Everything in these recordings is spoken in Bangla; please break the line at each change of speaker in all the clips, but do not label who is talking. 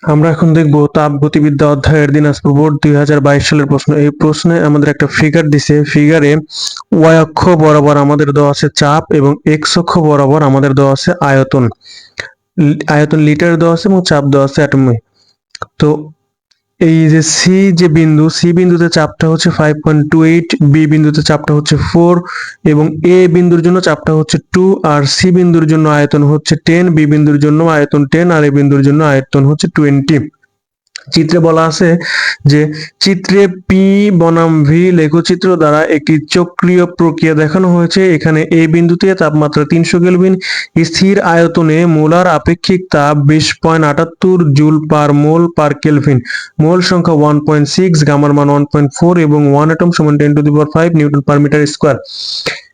আমরা এখন দেখব তাপগতিবিদ্যা অধ্যায়ের দিনাজপুর বোর্ড 2022 সালের প্রশ্ন। এই প্রশ্নে আমাদের একটা ফিগার দিছে। ফিগারে ওয়াই অক্ষ বরাবর আমাদের দেওয়া আছে চাপ এবং এক্স অক্ষ বরাবর আমাদের দেওয়া আছে আয়তন। আয়তন লিটার দেওয়া আছে এবং চাপ দেওয়া আছে অ্যাটমে। তো এই যে যে বিন্দু, সি বিন্দুতে চাপটা হচ্ছে 5.28, বি বিন্দুতে চাপটা হচ্ছে 4 এবং এ বিন্দুর জন্য চাপটা হচ্ছে 2, আর সি বিন্দুর জন্য আয়তন হচ্ছে 10, বি বিন্দুর জন্য আয়তন 10 আর এ বিন্দুর জন্য আয়তন হচ্ছে 20। চিত্রে বলা আছে যে চিত্রে পি বনাম ভি লেখচিত্র দ্বারা একটি চক্রীয় প্রক্রিয়া দেখানো হয়েছে। এখানে এ বিন্দুতে তাপমাত্রা 300 কেলভিন, স্থির আয়তনে মোলার আপেক্ষিক তাপ 20.78 জুল পার মোল পার কেলভিন, মোল সংখ্যা 1.6, গামার মান 1.4 এবং 1 অ্যাটম সমান 10⁵ নিউটন পার মিটার স্কয়ার।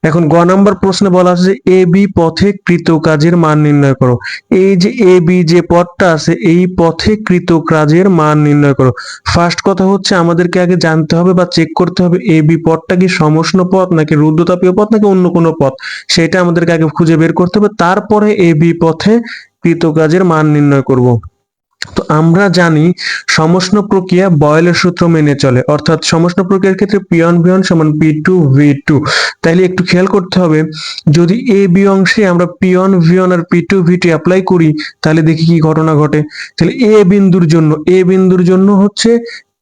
এখন গ নাম্বার প্রশ্নে বলা আছে যে এ বি পথে কৃত কাজের মান নির্ণয় করো। এই যে এ বি যে পথটা আছে, এই পথে কৃত কাজের মান নির্ণয় করো। ফার্স্ট কথা হচ্ছে আমাদেরকে আগে জানতে হবে বা চেক করতে হবে এ বি পথটা কি সমষ্ণ পথ নাকি রুদ্ধতাপীয় পথ নাকি অন্য কোনো পথ, সেটা আমাদেরকে আগে খুঁজে বের করতে হবে। তারপরে এ বি পথে কৃত কাজের মান নির্ণয় করব। তো আমরা জানি সমষ্ণ প্রক্রিয়া বয়েলের সূত্র মেনে চলে, অর্থাৎ সমষ্ণ প্রক্রিয়ার ক্ষেত্রে P1V1 সমান P2V2। তাইলে একটু খেয়াল করতে হবে, যদি এ বি অংশে আমরা P1V1 আর P2V2 অ্যাপ্লাই করি তাহলে দেখি কি ঘটনা ঘটে। তাহলে এ বিন্দুর জন্য হচ্ছে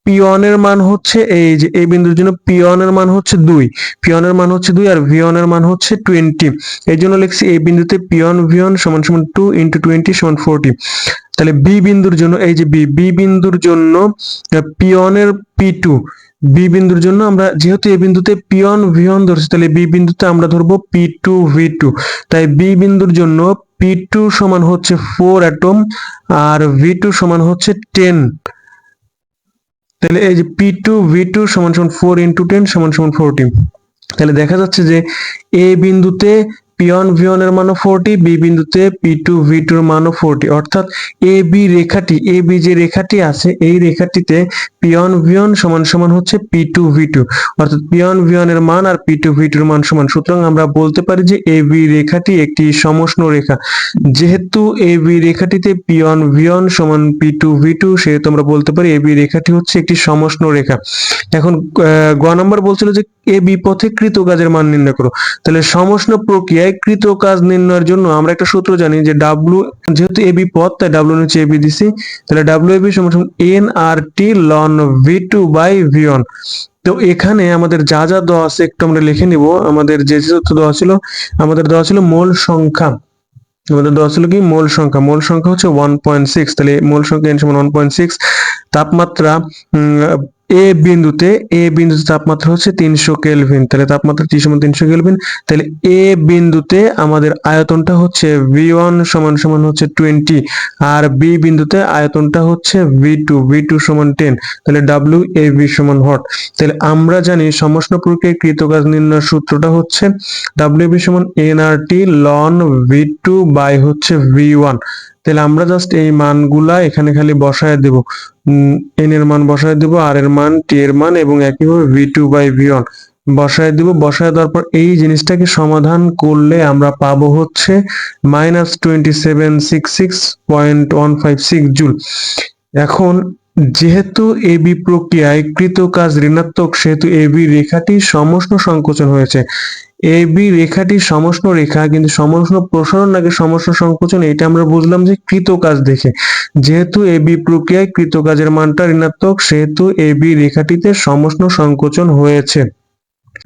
P1 এর মান হচ্ছে, এই যে এ বিন্দুর জন্য P1 এর মান হচ্ছে 2, P1 এর মান হচ্ছে 2 আর V1 এর মান হচ্ছে 20। এই জন্য লিখছি এই বিন্দুতে P1V1 সমান সমান 2 × 20 সমান 40। তাহলে বি বিন্দুর জন্য, এই যে বি বিন্দুর জন্য P1 এর P2, বি বিন্দুর জন্য আমরা যেহেতু এই বিন্দুতে P1V1 ধরছি তাহলে বি বিন্দুতে আমরা ধরবো P2V2। তাই বি বিন্দুর জন্য P2 সমান হচ্ছে 4 অ্যাটম আর V2 সমান হচ্ছে 10। তাহলে এই যে P2V2 সমান সমান 4 × 10 সমান সমান 40। তাহলে দেখা যাচ্ছে যে এ বিন্দুতে P1V1 এর মানও 40, বি বিন্দুতে P2V2 এর মানও 40, অর্থাৎ এ বি যে রেখাটি আছে এই রেখাটিতে P1V1 সমান সমান হচ্ছে P2V2, অর্থাৎ P1V1 এর মান আর P2V2 এর মান সমান। সুতরাং আমরা বলতে পারি যে এ বি রেখাটি একটি সমষ্ণ রেখা। যেহেতু এ বি রেখাটিতে P1V1 সমান P2V2, সেহেতু আমরা বলতে পারি এ বি রেখাটি হচ্ছে একটি সমষ্ণ রেখা। এখন গ নাম্বার বলছিল যে এ বি পথে কৃত কাজের মান নির্ণয় করো। তাহলে সমষ্ণ প্রক্রিয়ায় কৃত কাজ নির্ণয়ের জন্য আমরা একটা সূত্র জানি যে ডাব্লু, যেহেতু এ বি পথ তাই ডাব্লু নিচে এ বি দিছি, তাহলে ডাব্লু এ বি সমান সমান NRT লন V2/V1। তো এখানে আমাদের যা যা দেওয়া আছে একটু আমরা লিখে নিব। আমাদের যে তথ্য দেওয়া ছিল, আমাদের দেওয়া ছিল মোল সংখ্যা, আমাদের দেওয়া ছিল কি মোল সংখ্যা হচ্ছে 1.6। তাহলে মোল সংখ্যা n সমান 1.6। তাপমাত্রা এ বিন্দুতে তাপমাত্রা হচ্ছে 300 কেলভিন, তাহলে তাপমাত্রা T সমান 300 কেলভিন। তাহলে এ বিন্দুতে আমাদের আয়তনটা হচ্ছে V1 সমান সমান হচ্ছে 20 আর বি বিন্দুতে আয়তনটা হচ্ছে V2 সমান 10। তাহলে WAV সমান হট। তাহলে আমরা জানি সমষ্ণ প্রক্রিয়ায় কৃত কাজ নির্ণয়ের সূত্রটা হচ্ছে WAV সমান NRT লন V2 হচ্ছে V1। তাহলে আমরা জাস্ট এই মানগুলা এখানে খালি বসায় দেব, n এর মান বসায় দেব, r এর মান, t এর মান এবং একইভাবে V2/V1 বসায় দেব। বসায় দেওয়ার পর এই জিনিসটাকে সমাধান করলে আমরা পাবো হচ্ছে -2766.156 জুল। এখন যেহেতু এবি প্রক্রিয়ায় কৃত কাজ ঋণাত্মক, সেহেতু এবি রেখাটি সমষ্ণ সংকোচন হয়েছে। এবি রেখাটি সমষ্ণ রেখা, কিন্তু সমষ্ণ প্রসারণ নাকি সমষ্ণ সংকোচন এটা আমরা বুঝলাম যে কৃত কাজ দেখে। যেহেতু এবি প্রক্রিয়ায় কৃত কাজের মানটা ঋণাত্মক, সেহেতু এবি রেখাটিতে সমষ্ণ সংকোচন হয়েছে।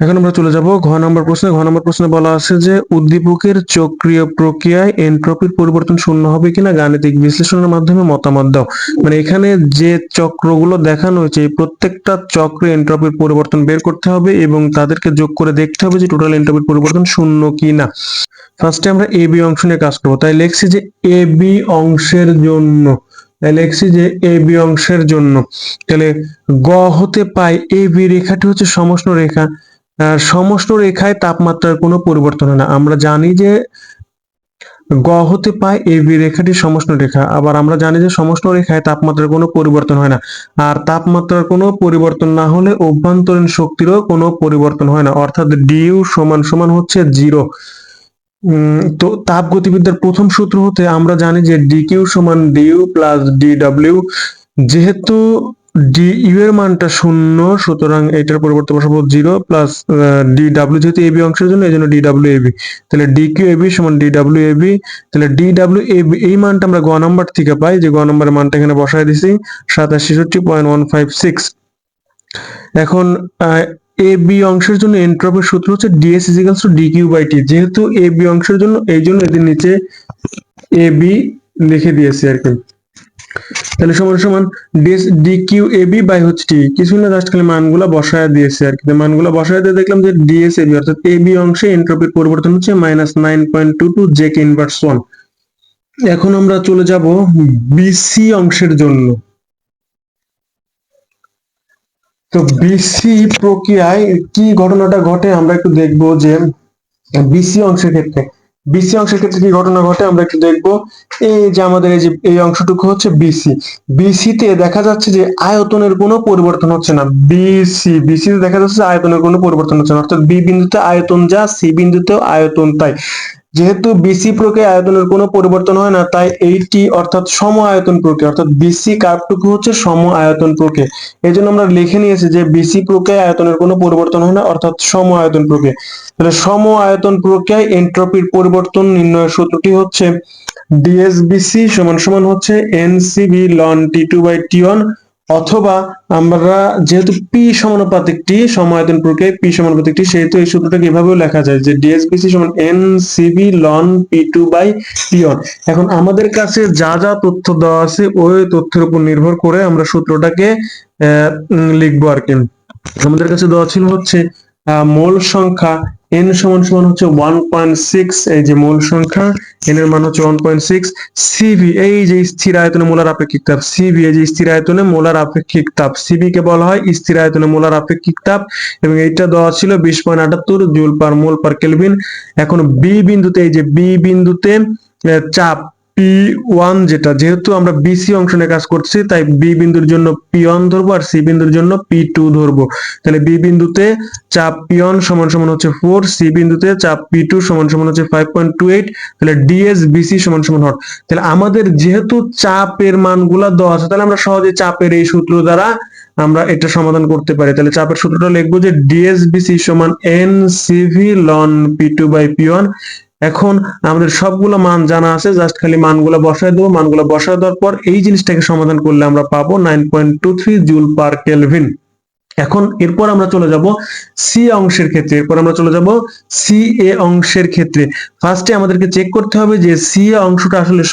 এখন আমরা চলে যাব ঘ নম্বর প্রশ্নে। ঘ নম্বর প্রশ্নে বলা আছে যে উদ্দীপকের চক্রীয় প্রক্রিয়ায় এনট্রপির পরিবর্তন শূন্য হবে কিনা গাণিতিক বিশ্লেষণের মাধ্যমে মতামত দাও। মানে এখানে যে চক্রগুলো দেখানো হয়েছে এই প্রত্যেকটা চক্রে এনট্রপির পরিবর্তন বের করতে হবে এবং তাদেরকে যোগ করে দেখতে হবে যে টোটাল এনট্রপির পরিবর্তন শূন্য কিনা। ফার্স্টে আমরা এ বি অংশ নিয়ে কাজ করবো। তাই লিখছি যে এ বি অংশের জন্য, তাহলে গ হতে পাই এ বি রেখাটি হচ্ছে সমষ্ণ রেখা। সমষ্ণ রেখায় তাপমাত্রার কোনো পরিবর্তন হয় না। আমরা জানি যে গ হতে পাই এ বি রেখাটি সমষ্ণ রেখা, আবার আমরা জানি যে সমষ্ণ রেখায় তাপমাত্রার কোনো পরিবর্তন হয় না। আর তাপমাত্রার কোনো পরিবর্তন না হলে অভ্যন্তরীণ শক্তিরও কোনো পরিবর্তন হয় না, অর্থাৎ ডিউ সমান সমান হচ্ছে 0। তো তাপগতিবিদ্যার প্রথম সূত্র হতে আমরা জানি যে ডিকিউ সমান ডিইউ প্লাস ডিডব্লিউ। যেহেতু ডিইউ এর মানটা শূন্য, সুতরাং এটার পরিবর্তে বসাবো 0 প্লাস ডিডব্লিউ, যেহেতু এবি অংশের জন্য এই জন্য ডিডব্লিউ এবি। তাহলে ডিকিউ এবি সমান ডিডব্লিউ এবি। তাহলে ডিডব্লিউ এবি এই মানটা আমরা গ নাম্বার থেকে পাই, যে গ নাম্বারের মানটা এখানে বসায় দিছি 67.156। এখন এ বি অংশের জন্য এন্ট্রপির সূত্র হচ্ছে dS equals to dQ by T. যেহেতু এ বি অংশের জন্য এই জন্য এদের নিচে এ বি লিখে দিয়েছি আর কি। তাহলে সমান সমান DS DQ A B by হচ্ছে টি, কিছু না জাস্ট খালি মানগুলো বসায় দিয়েছি আর কি। মানগুলো বসায় দিয়ে দেখলাম যে ডিএস এ বি অর্থাৎ এ বি অংশে এন্ট্রপির পরিবর্তন হচ্ছে -9.22 জেক ইনভার্স 1। এখন আমরা চলে যাব বিসি অংশের জন্য। তো বিসি প্রক্রিয়ায় কি ঘটনাটা ঘটে আমরা একটু দেখবো যে বিসি অংশের ক্ষেত্রে কি ঘটনা ঘটে আমরা একটু দেখবো। এই যে আমাদের এই যে এই অংশটুকু হচ্ছে বিসি। বিসিতে দেখা যাচ্ছে যে আয়তনের কোনো পরিবর্তন হচ্ছে না। বিসিতে দেখা যাচ্ছে আয়তনের কোনো পরিবর্তন হচ্ছে না, অর্থাৎ বি বিন্দুতে আয়তন যা সি বিন্দুতেও আয়তন তাই। যেহেতু বিসি প্রক্রিয়ায় আয়তনের কোনো পরিবর্তন হয় না, তাই এইটি অর্থাৎ সম আয়তন প্রক্রিয়া, অর্থাৎ বিসি কার্ভটুকু হচ্ছে সম আয়তন প্রক্রিয়া। এই জন্য আমরা লিখে নিয়েছি যে বিসি প্রক্রিয়ায় আয়তনের কোনো পরিবর্তন হয় না, অর্থাৎ সম আয়তন প্রক্রিয়া। তাহলে সম আয়তন প্রক্রিয়ায় এন্ট্রপির পরিবর্তন নির্ণয়ের সূত্রটি হচ্ছে ডিএসবিসি সমান সমান হচ্ছে NCB ln T two by T one, অথবা আমরা যেহেতু পি সমানুপাতিকটি সম আয়তন প্রক্রিয়ায় পি সমানুপাতিকটি, সেহেতু এই সূত্রটাকে এভাবেও লেখা যায় যে ডিএসবিসি সমান NCB ln P two by T one. এখন আমাদের কাছে যা যা তথ্য দেওয়া আছে ওই তথ্যের উপর নির্ভর করে আমরা সূত্রটাকে লিখবো আর কি। আমাদের কাছে দেওয়া ছিল হচ্ছে মোল সংখ্যা n সমান সমান হচ্ছে 1.6, এই যে মোল সংখ্যা n এর মান হচ্ছে 1.6। সিভি এই যে স্থির আয়তনে মোলার আপেক্ষিক তাপ, সিভি এই যে স্থির আয়তনে মোলার আপেক্ষিক তাপ, সিভি কে বলা হয় স্থির আয়তনে মোলার আপেক্ষিক তাপ, এবং এইটা দেওয়া ছিল 20.78 জুল পার মোল পার কেলভিন। এখন বি বিন্দুতে এই যে বি বিন্দুতে চাপ P1, যেটা যেহেতু আমরা বিসি অংশ নিয়ে কাজ করছি তাই বি বিন্দুর জন্য P1 ধরবো আর সি বিন্দুর জন্য P2 ধরবো। তাহলে বি বিন্দুতে চাপ P1 সমান সমান হচ্ছে 4, সি বিন্দুতে চাপ P2 সমান সমান হচ্ছে 5.28। তাহলে ডিএস বিসি সমান সমান হট। তাহলে আমাদের যেহেতু চাপের মানগুলা দেওয়া আছে, তাহলে আমরা সহজে চাপের এই সূত্র দ্বারা আমরা এটা সমাধান করতে পারি। তাহলে চাপের সূত্রটা লিখবো যে ডিএসবিসি সমান N CV loan P2 by P1। এখন আমাদের সবগুলো মান জানা আছে, জাস্ট খালি মানগুলো বসায় দেবো। মানগুলো বসায় দেওয়ার পর এই জিনিসটাকে সমাধান করলে আমরা পাবো 9.23 জুল পার কেলভিন। এখন এরপর আমরা চলে যাব সি অংশের ক্ষেত্রে। সি এ অংশের ক্ষেত্রে ফার্স্টে আমাদেরকে চেক করতে হবে যে সি এ অংশটা আসলে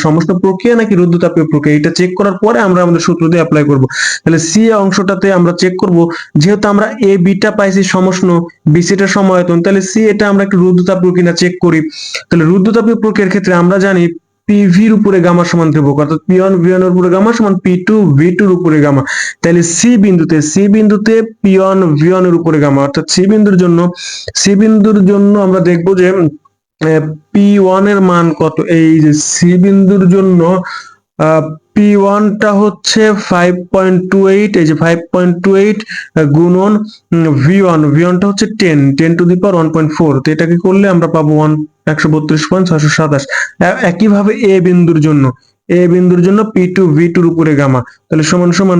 সমষ্ণ প্রক্রিয়া নাকি রুদ্ধতাপীয় প্রক্রিয়া। এটা চেক করার পরে আমরা আমাদের সূত্র দিয়ে অ্যাপ্লাই করব। তাহলে সি এ অংশটাতে আমরা চেক করব, যেহেতু আমরা এ বিটা পাইছি সমষ্ণ, বি সিটা সমায়তন, তাহলে সি এটা আমরা একটু রুদ্ধতাপীয় কিনা চেক করি। তাহলে রুদ্ধতাপীয় প্রক্রিয়ার ক্ষেত্রে আমরা জানি পিভির উপরে গামা সমান ধ্রুবক, অর্থাৎ পি1 ভি1 এর উপরে গামা সমান পি2 ভি2 এর উপরে গামা। তাহলে সি বিন্দুতে পি1 ভি1 এর উপরে গামা, অর্থাৎ সি বিন্দুর জন্য আমরা দেখব যে পি1 এর মান কত। এই যে সি বিন্দুর জন্য P1 টা হচ্ছে 5.28, এই যে 5.28 গুণন V1 টা হচ্ছে 10 টু দি পাওয়ার 1.4। তো এটাকে করলে আমরা পাবো 132.627। একইভাবে এ বিন্দুর জন্য P2 V2 এর উপরে গামা, তাহলে সমান সমান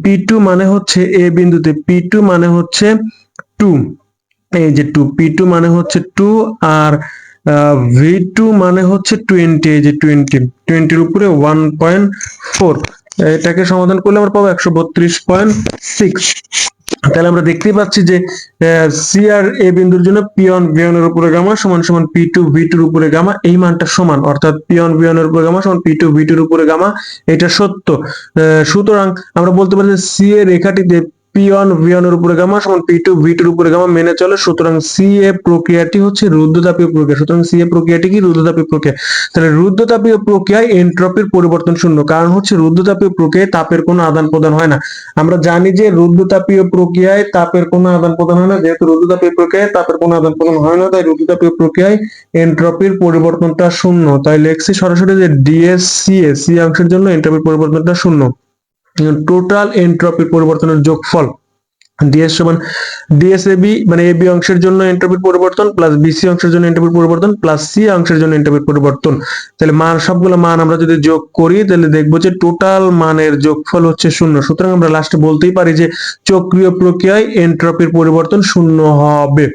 P2 মানে হচ্ছে এ বিন্দুতে P2 মানে হচ্ছে 2, এই যে 2, P2 মানে হচ্ছে 2 আর V2 মানে হচ্ছে 20, এই যে 20 এর উপরে 1.4। এটাকে সমাধান করলে আমরা পাবো 132.6। তাহলে আমরা দেখতেই পাচ্ছি যে সি আর এ বিন্দুর জন্য P1 V1 এর উপরে গামা সমান সমান P2 V2 এর উপরে গামা, এই মানটা সমান, অর্থাৎ P1 V1 এর উপরে গামা সমান P2 V2 এর উপরে গামা, এটা সত্য। সুতরাং আমরা বলতে পারি যে সি এর রেখাটিতে P1 V1 এর উপরে গামা সমান P2 V2 এর উপরে গামা মেনে চলে। সুতরাং সি এ প্রক্রিয়াটি হচ্ছে রুদ্ধতাপীয় প্রক্রিয়া। সুতরাং সি এ প্রক্রিয়াটি কি? রুদ্ধতাপীয় প্রক্রিয়া। তাহলে রুদ্ধতাপীয় প্রক্রিয়ায় এন্ট্রপির পরিবর্তন শূন্য, কারণ হচ্ছে রুদ্ধতাপীয় প্রক্রিয়ায় তাপের কোনো আদান প্রদান হয় না। আমরা জানি যে রুদ্ধতাপীয় প্রক্রিয়ায় তাপের কোনো আদান প্রদান হয় না। যেহেতু রুদ্ধতাপীয় প্রক্রিয়ায় তাপের কোনো আদান প্রদান হয় না, তাই রুদ্ধতাপীয় প্রক্রিয়ায় এন্ট্রপির পরিবর্তনটা শূন্য। তাই লেখছি সরাসরি যে ডিএসসিএ সি অংশের জন্য এন্ট্রপির পরিবর্তনটা শূন্য। টোটাল এন্ট্রপির পরিবর্তনের যোগফল ডিএস সমান ডিএসএবি মানে এবি অংশের জন্য এন্ট্রপির পরিবর্তন প্লাস বিসি অংশের জন্য এন্ট্রপির পরিবর্তন প্লাস সি অংশের জন্য এন্ট্রপির পরিবর্তন। তাহলে মান সবগুলো মান আমরা যদি যোগ করি তাহলে দেখবো যে টোটাল মানের যোগফল হচ্ছে 0। সুতরাং আমরা লাস্টে বলতেই পারি যে চক্রীয় প্রক্রিয়ায় এন্ট্রপির পরিবর্তন 0 হবে।